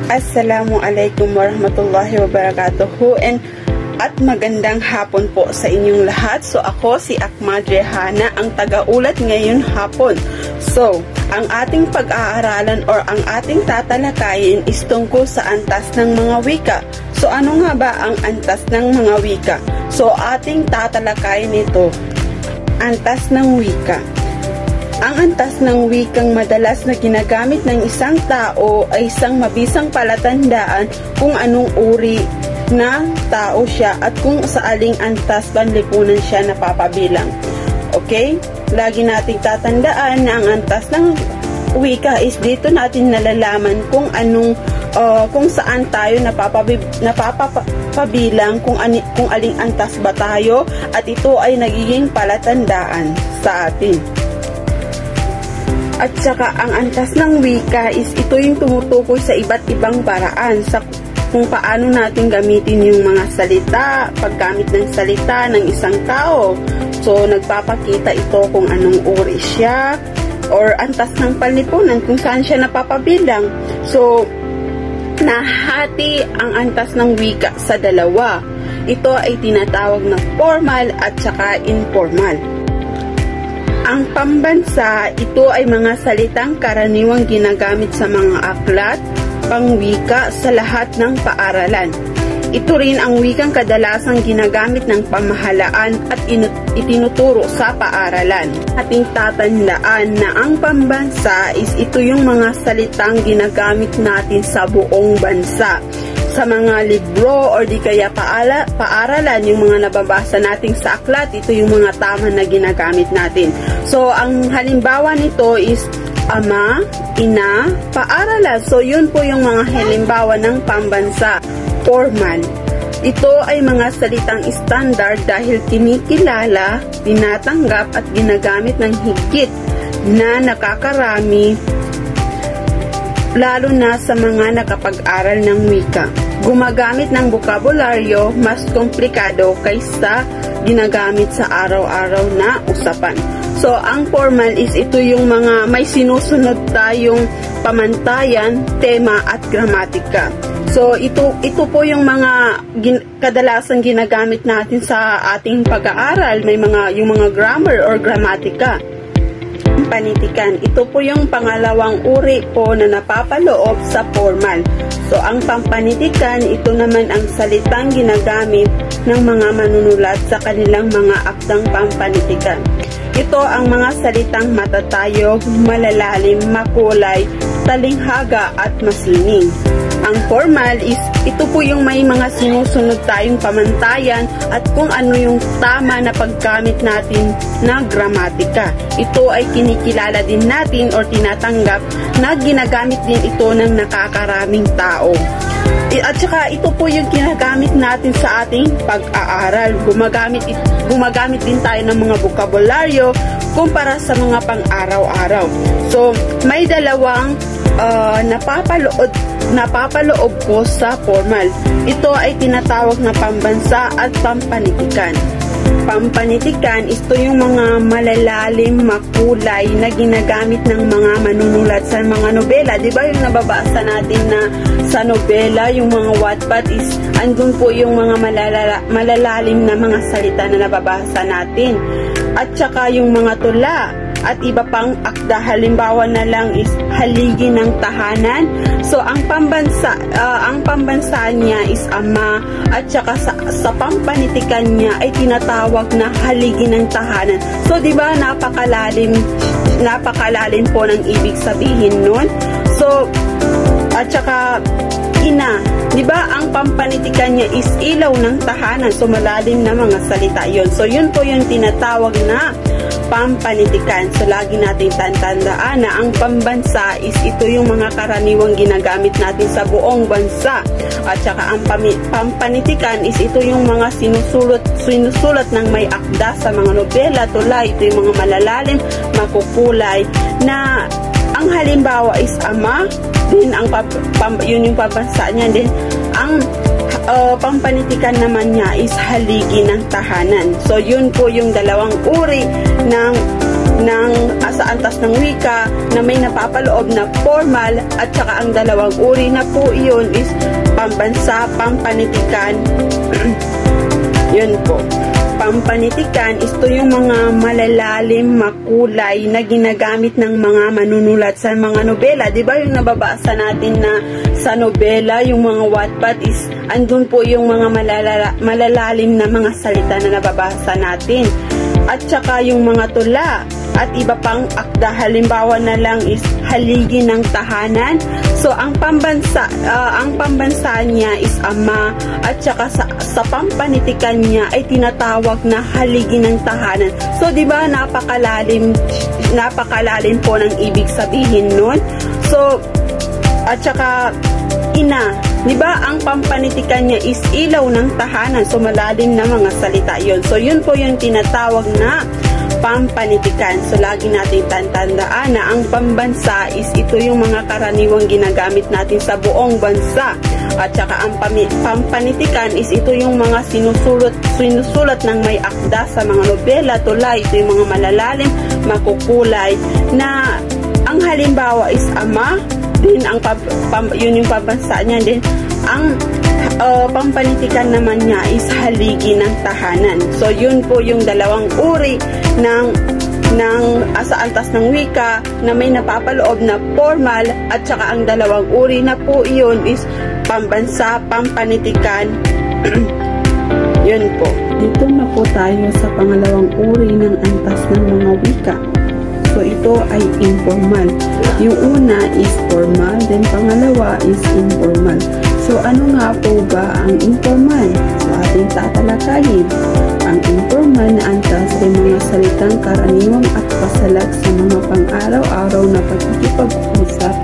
Assalamualaikum warahmatullahi wabarakatuh at magandang hapon po sa inyong lahat. So ako si Akma Jehana, ang taga-ulat ngayon hapon. So ang ating pag-aaralan or ang ating tatalakayin is tungkol sa antas ng mga wika. So ano nga ba ang antas ng mga wika? So ating tatalakayin ito, antas ng wika. Ang antas ng wikang madalas na ginagamit ng isang tao ay isang mabisang palatandaan kung anong uri na tao siya at kung sa aling antas panlipunan siya napapabilang. Okay? Lagi nating tatandaan na ang antas ng wika is dito natin nalalaman kung anong kung saan tayo napapabilang, kung aling antas ba tayo, at ito ay nagiging palatandaan sa atin. At saka ang antas ng wika is ito yung tumutukoy sa iba't ibang paraan sa kung paano natin gamitin yung mga salita, paggamit ng salita ng isang tao. So nagpapakita ito kung anong uri siya or antas ng panlipunan, kung saan siya napapabilang. So nahati ang antas ng wika sa dalawa. Ito ay tinatawag na formal at saka informal. Ang pambansa, ito ay mga salitang karaniwang ginagamit sa mga aklat, pangwika sa lahat ng paaralan. Ito rin ang wikang kadalasang ginagamit ng pamahalaan at itinuturo sa paaralan. Ating tatandaan na ang pambansa is ito yung mga salitang ginagamit natin sa buong bansa. Sa mga libro or di kaya paaralan, yung mga nababasa natin sa aklat, ito yung mga tama na ginagamit natin. So, ang halimbawa nito is ama, ina, paaralan. So, yun po yung mga halimbawa ng pambansa. Formal. Ito ay mga salitang standard dahil kinikilala, tinatanggap at ginagamit ng higit na nakakarami, lalo na sa mga nakapag-aral ng wika. Gumagamit ng bokabularyo mas komplikado kaysa ginagamit sa araw-araw na usapan. So, ang formal is ito yung mga may sinusunod tayong pamantayan, tema at gramatika. So, ito po yung mga kadalasan ginagamit natin sa ating pag-aaral. May yung mga grammar or gramatika. Panitikan. Ito po yung pangalawang uri po na napapaloob sa formal. So, ang pampanitikan, ito naman ang salitang ginagamit ng mga manunulat sa kanilang mga akdang pampanitikan. Ito ang mga salitang matatayog, malalalim, makulay, talinghaga at masining. Ang formal is ito po yung may mga sinusunod tayong pamantayan at kung ano yung tama na paggamit natin na gramatika. Ito ay kinikilala din natin or tinatanggap na ginagamit din ito ng nakakaraming tao. At saka ito po yung ginagamit natin sa ating pag-aaral. Gumagamit din tayo ng mga bokabularyo kumpara sa mga pang-araw-araw. So, may dalawang napapaloob ko sa formal. Ito ay tinatawag na pambansa at pampanitikan. Pampanitikan, ito yung mga malalalim, makulay na ginagamit ng mga manunulat sa mga nobela. Di ba yung nababasa natin na sa nobela, yung mga Wattpad is andun po yung mga malalalim na mga salita na nababasa natin. At saka yung mga tula at iba pang akda, halimbawa na lang is haligi ng tahanan. So ang pambansa niya is ama at saka sa pampanitikan niya ay tinatawag na haligi ng tahanan. So di ba napakalalim po ng ibig sabihin nun. So at saka ina, di ba ang pampanitikan niya is ilaw ng tahanan. So malalim na mga salita yon. So yun po yung tinatawag na pampanitikan. So lagi natin tandaan na ang pambansa is ito yung mga karaniwang ginagamit natin sa buong bansa. At saka ang pampanitikan is ito yung mga sinusulat ng may akda sa mga nobela, tula. Ito yung mga malalalim, makukulay na ang halimbawa is ama, din ang yun yung pambansa niya, din ang pampanitikan naman niya is haligi ng tahanan. So yun po yung dalawang uri ng sa antas ng wika na may napapaloob na formal, at saka ang dalawang uri na po iyon is pambansa, pampanitikan. Yun po. Pampanitikan, ito yung mga malalalim, makulay na ginagamit ng mga manunulat sa mga nobela. Diba yung nababasa natin na sa nobela, yung mga Wattpad is andun po yung mga malalalim na mga salita na nababasa natin. At saka yung mga tula at iba pang akda, halimbawa na lang is haligi ng tahanan. So ang pambansa niya is ama, at saka sa pampanitikan niya ay tinatawag na haligi ng tahanan. So di ba napakalalim po ng ibig sabihin nun. So at saka ina, di ba ang pampanitikan niya is ilaw ng tahanan. So malalim na mga salita yon. So yun po yung tinatawag na pampanitikan. So lagi natin tandaan na ang pambansa is ito yung mga karaniwang ginagamit natin sa buong bansa. At saka ang pampanitikan is ito yung mga sinusulat ng may akda sa mga nobela, tula. Ito yung mga malalalim, makukulay na ang halimbawa is ama, din ang yun yung pambansa niya, din ang pampanitikan naman niya is haligi ng tahanan. So yun po yung dalawang uri ng sa antas ng wika na may napapaloob na formal, at saka ang dalawang uri na po iyon is pambansa, pampanitikan. Yun po. Dito na po tayo sa pangalawang uri ng antas ng mga wika. So ito ay informal. Yung una is formal, then pangalawa is informal. So ano nga po ba ang informal? So ating tatalakayin. Ang informal na antas ay mga salitang karaniwang at pasalag sa mga pang-araw-araw na pakikipag-usap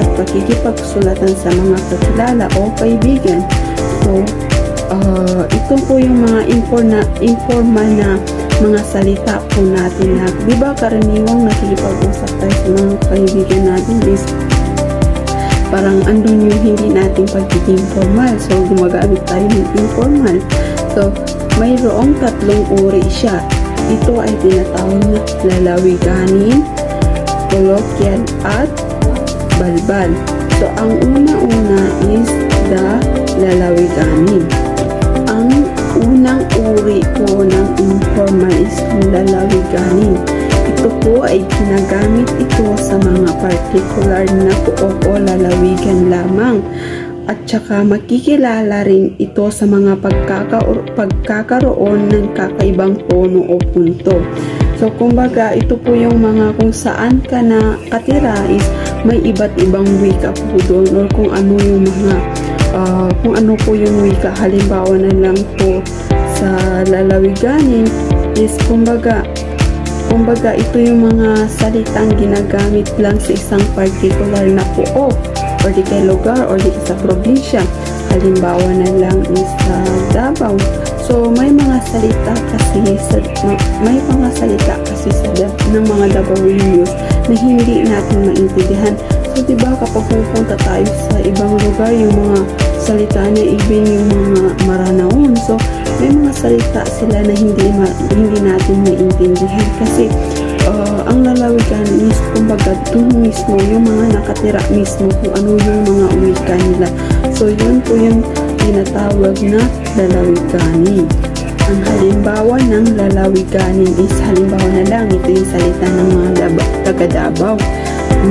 at pakikipagsulatan sa mga kakilala o kaibigan. So ito po yung mga informal na mga salita po natin na, di ba karaniwang nakikipag-usap tayo sa mga kaibigan natin is parang andun yung hindi natin pagiging formal. So gumagamit tayo ng informal. So mayroong tatlong uri siya. Ito ay tinatawag na lalawiganin, colloquial at balbal. So ang una-una is the lalawiganin. Ang unang uri po ng informal is lalawiganin. Ito po ay ginagamit ito sa mga particular na tuok o lalawigan lamang. At saka makikilala rin ito sa mga pagkakaroon ng kakaibang tono o punto. So kumbaga ito po yung mga kung saan ka na katira is may iba't ibang wika po doon, or kung ano yung mga kung ano po yung wika. Halimbawa na lang po sa lalawiganin is kumbaga ito yung mga salitang ginagamit lang sa isang particular na pook, or di kay lugar, or di sa probinsya. Halimbawa na lang is sa Davao. So may mga salita kasi ng mga Davaoenos na hindi natin maintindihan. So diba kapag pupunta tayo sa ibang lugar, yung mga salita na even yung mga Maranaon, so may mga salita sila na hindi natin maintindihan kasi ang lalawigan is kumbaga doon mismo yung mga nakatira mismo kung ano yung mga wika nila. So yun po yung tinatawag na lalawiganin. Ang halimbawa ng lalawiganin is halimbawa na lang ito yung salita ng mga taga Davao,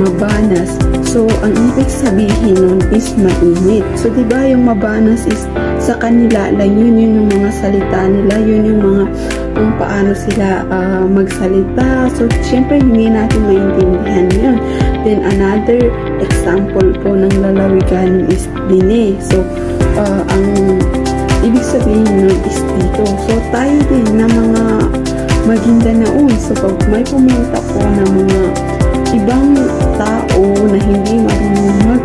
mabanas. So ang ibig sabihin nun is mainit. So diba yung mabanas is sa kanila lang yun yung mga salita nila, yun yung mga kung paano sila magsalita. So syempre hindi natin maintindihan yun. Then another example po ng lalawigan is dine. So ang ibig sabihin nun is dito. So tayo din na mga Magindanaon. So pag may pumunta po na mga ibang tao na hindi marunong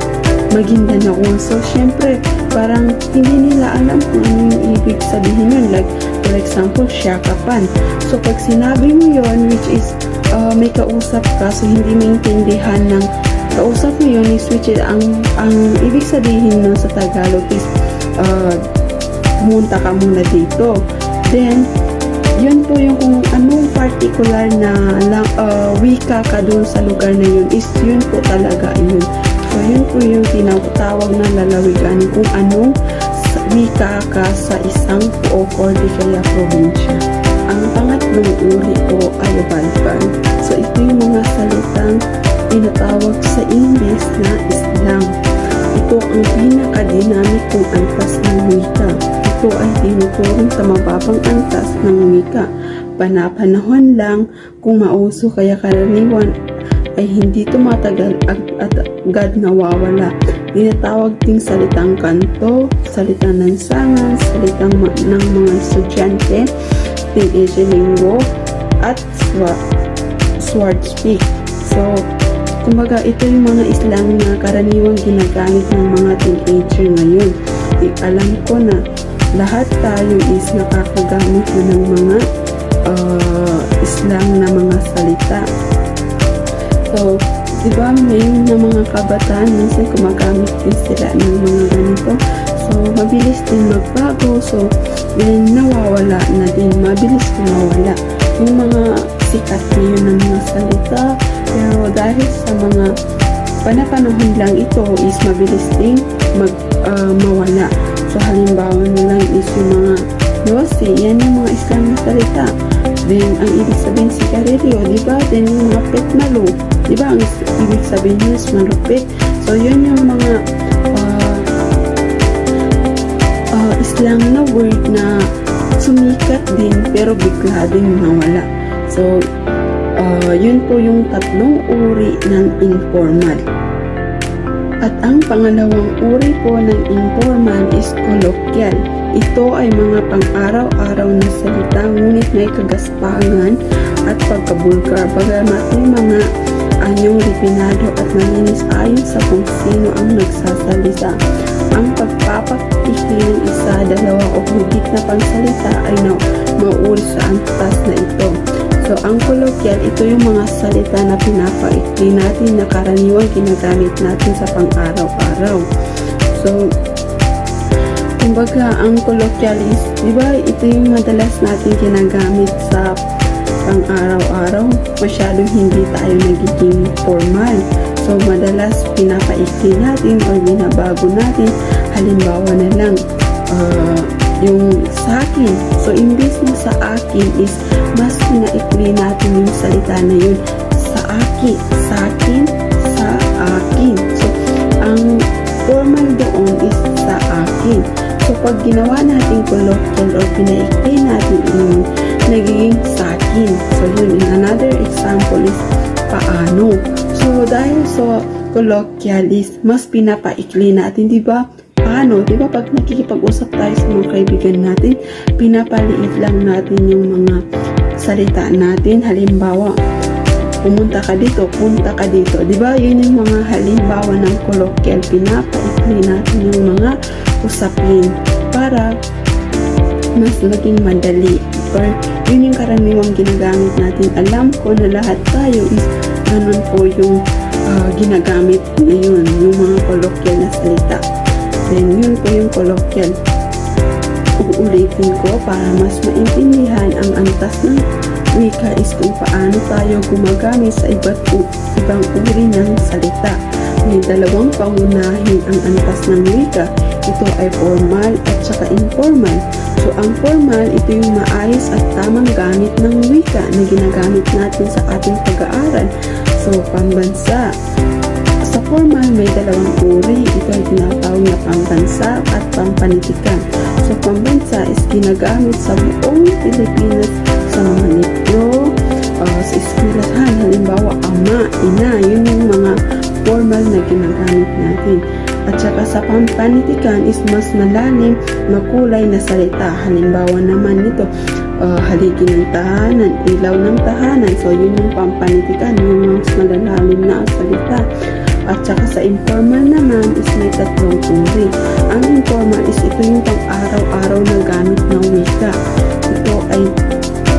Magindanaon, so syempre parang hindi nila alam kung ano yung ibig sabihin yun. Like for example, syakapan. So pag sinabi mo yun, which is may kausap ka, so hindi maintindihan ng kausap mo yun, is which is ang ibig sabihin nun sa Tagalog is pumunta ka muna dito. Then yun po yung kung anong particular na wika ka dun sa lugar na yun is yun po talaga yun. So yun po yung tinatawag na lalawigan kung anong wika ka sa isang pook or di kaya probinsya. Ang pangatlong uri po ay balban. So ito yung mga salitang tinatawag sa English na Islam. Ito ang pinaka-dinamikong antas ng wika. Ito ay tinuturing sa mababang antas ng wika. Panapanahon lang kung mauso kaya karaniwan ay hindi tumatagal at agad nawawala. Tinatawag ding salitang kanto, salitang lansangan, salitang ng mga estudyante, teenage linggo, at sword speak. So, kumbaga ito yung mga Islam na karaniwang ginagamit ng mga teenager ngayon. Alam ko na lahat tayo is nakakagamit ng mga Islam na mga salita. So, diba ngayon na mga kabataan, minsan kumagamit din sila ng mga ganito. So, mabilis din magbago. So, then nawawala na din. Mabilis din mawala. Yung mga sikat ngayon ng mga salita. Pero dahil sa mga panapanahon lang ito is mabilis din mawala. So, halimbawa na lang is yung mga yosi. Yan yung mga Islam na salita. Then, ang ibig sabihin sigarilyo, diba? Then, yung mga petmalo, diba? Ang ibig sabihin niya is malupit. So, yun yung mga Islam na word na sumikat din, pero bigla din nawala. So, yun po yung tatlong uri ng informal. At ang pangalawang uri po ng informal is colloquial. Ito ay mga pang-araw-araw na salita ngunit may kagaspangan at pagkabulgar. Bagamat may mga anyong ripinado at malinis ayon sa kung sino ang nagsasalita. Ang pagpapakikli ng isa, dalawa o higit na pangsalita ay mauuri sa antas na ito. So, ang colloquial, ito yung mga salita na pinapaikli natin na karaniwang ginagamit natin sa pang-araw-araw. So, kumbaga, ang colloquial is, di ba, ito yung madalas natin ginagamit sa pang-araw-araw. Masyadong hindi tayo nagiging formal. So, madalas pinapaikli natin o binabago natin. Halimbawa na lang, yung sa akin. So, imbis na sa akin is, mas pinaikli natin yung salita na yun. Sa akin, sa akin, sa akin. So, ang formal doon is sa akin. So, pag ginawa natin colloquial or pinaikli natin yun, nagiging sa akin. So, yun. Another example is paano. So, dahil sa colloquial is, mas pinapaikli natin, di ba? Paano? Di ba pag nakikipag-usap tayo sa mga kaibigan natin, pinapaliit lang natin yung mga salita natin. Halimbawa, pumunta ka dito, punta ka dito. Di ba? Yun yung mga halimbawa ng colloquial. Pinapaikli natin yung mga usapin para mas maging madali. Or yun yung karaniwang ginagamit natin. Alam ko na lahat tayo is ganun po yung ginagamit ngayon, yung mga colloquial na salita. Then, yun po yung colloquial. Uulitin ko para mas maintindihan ang antas ng wika is kung paano tayo gumagamit sa ibang uri ng salita. May dalawang pangunahin ang antas ng wika. Ito ay formal at saka informal. So, ang formal, ito yung maayos at tamang gamit ng wika na ginagamit natin sa ating pag-aaral. So, pambansa. Sa formal, may dalawang uri. Ito ay tinatawag na pambansa at pampanitikan. So, pambansa is ginagamit sa buong Pilipinas sa mga libro, sa eskwelahan. Halimbawa, ama, ina, yun yung mga formal na ginagamit natin. At saka sa pampanitikan is mas malalim, makulay na salita. Halimbawa naman nito, haligi ng tahanan, ilaw ng tahanan. So, yun yung pampanitikan, yung mas malalalim na salita. At saka sa informal naman is may tatlong uri. Ang informal is ito yung pang-araw-araw na gamit ng wika. Ito ay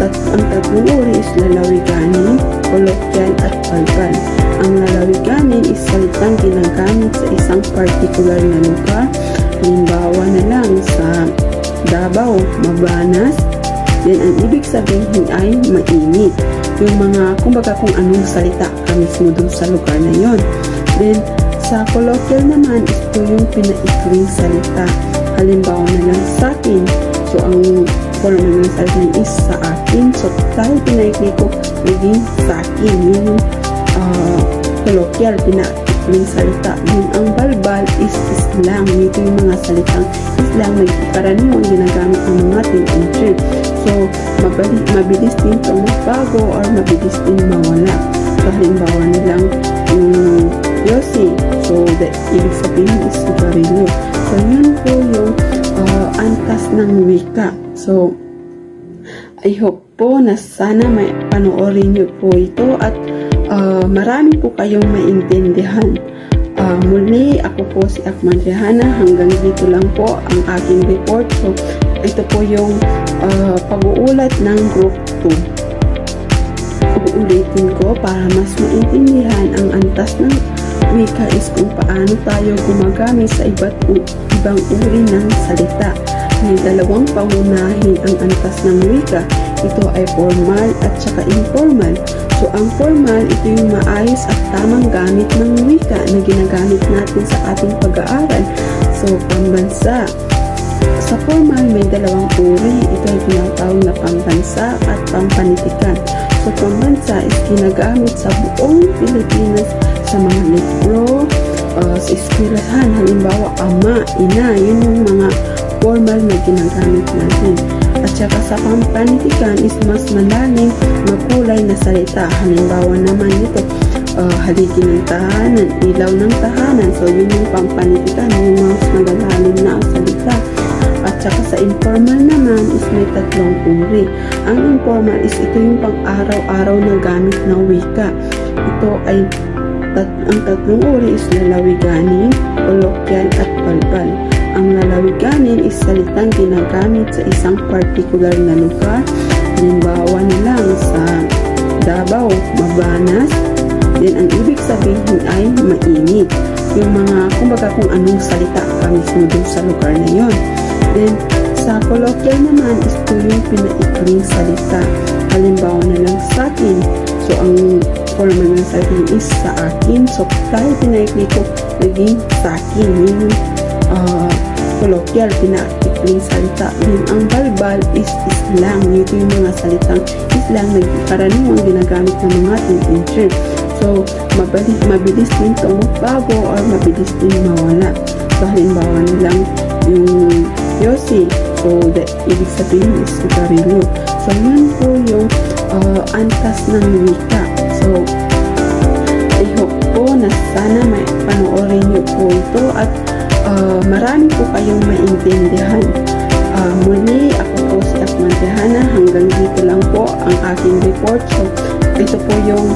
ang tatlong uri is lalawiganin, colloquial at balban. Ang lalawiganin is salitang ginagamit sa isang particular na lugar. Halimbawa na lang sa Davao, Mabanas, Then, ang ibig sabihin ay mainit. Yung mga, kumbaga kung anong salita ka mismo dun sa lugar na yon. Then, sa colloquial naman, ito yung pinaikling salita. Halimbawa na lang sa akin. So, ang formal ng salita is sa akin. So, dahil pinaikli ko, naging sa akin. Yun yung colloquial, pinaikling salita. Yun ang balbal is islang. Ito yung mga salitang islang na karaniwang ginagamit ng mga teenager. So, mabilis din ito magbago or mabilis din mawala. So, halimbawa na lang yung Yossi. So, the ibig sabihin is Garillo. So, yun po yung antas ng wika. So, I hope po na sana may panoorin nyo po ito at marami po kayong maintindihan. Muli, ako po si Akman Rehana. Hanggang dito lang po ang aking report. So, ito po yung pag-uulat ng Group 2. Uulitin ko para mas maintindihan ang antas ng wika is kung paano tayo gumagamit sa ibang uri ng salita. May dalawang pangunahin ang antas ng wika. Ito ay formal at saka informal. So, ang formal, ito yung maayos at tamang gamit ng wika na ginagamit natin sa ating pag-aaral. So, pambansa. Sa formal, may dalawang uri. Ito ay tinatawag na pambansa at pampanitikan. So, pambansa is ginagamit sa buong Pilipinas sa mga libro, sa eskwelahan. Halimbawa, ama, ina, yun yung mga formal na ginagamit natin. At saka sa pampanitikan is mas malalim, makulay na salita. Halimbawa naman ito, haligi ng tahanan, ilaw ng tahanan. So, yun yung pampanitikan, yung mas magalalim na salita. At saka sa informal naman is may tatlong uri. Ang informal is ito yung pang-araw-araw na gamit na wika. Ito ay ang tatlong uri is lalawiganin, colloquial at balbal. Ang lalawiganin is salitang ginagamit sa isang particular na lugar. Halimbawa na lang sa Davao, mabanas. Then, ang ibig sabihin ay mainit. Yung mga, kumbaga kung anong salita ka mismo dun sa lugar na yon. Then, sa colloquial naman, ito yung pinaikling salita. Halimbawa na lang sa akin. So, ang formal ng salita is sa akin. So, dahil pinaikli ko, naging sa akin. Yun yung colloquial, pinaikling salita. Then, ang balbal is islang. Ito yung mga salitang islang na karaniwang ginagamit ng mga teenager. So, mabilis din ito magbago or mabilis din mawala. So, halimbawa na lang yung Yossi. So, the ibig sabihin is Garillo. So, yun po yung antas ng wika. So, I hope po na sana may panoorin nyo po ito at marami po kayong maintindihan. Muli, ako po si Akman Rehana. Hanggang dito lang po ang aking report. So, ito po yung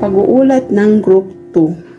pag-uulat ng Group 2.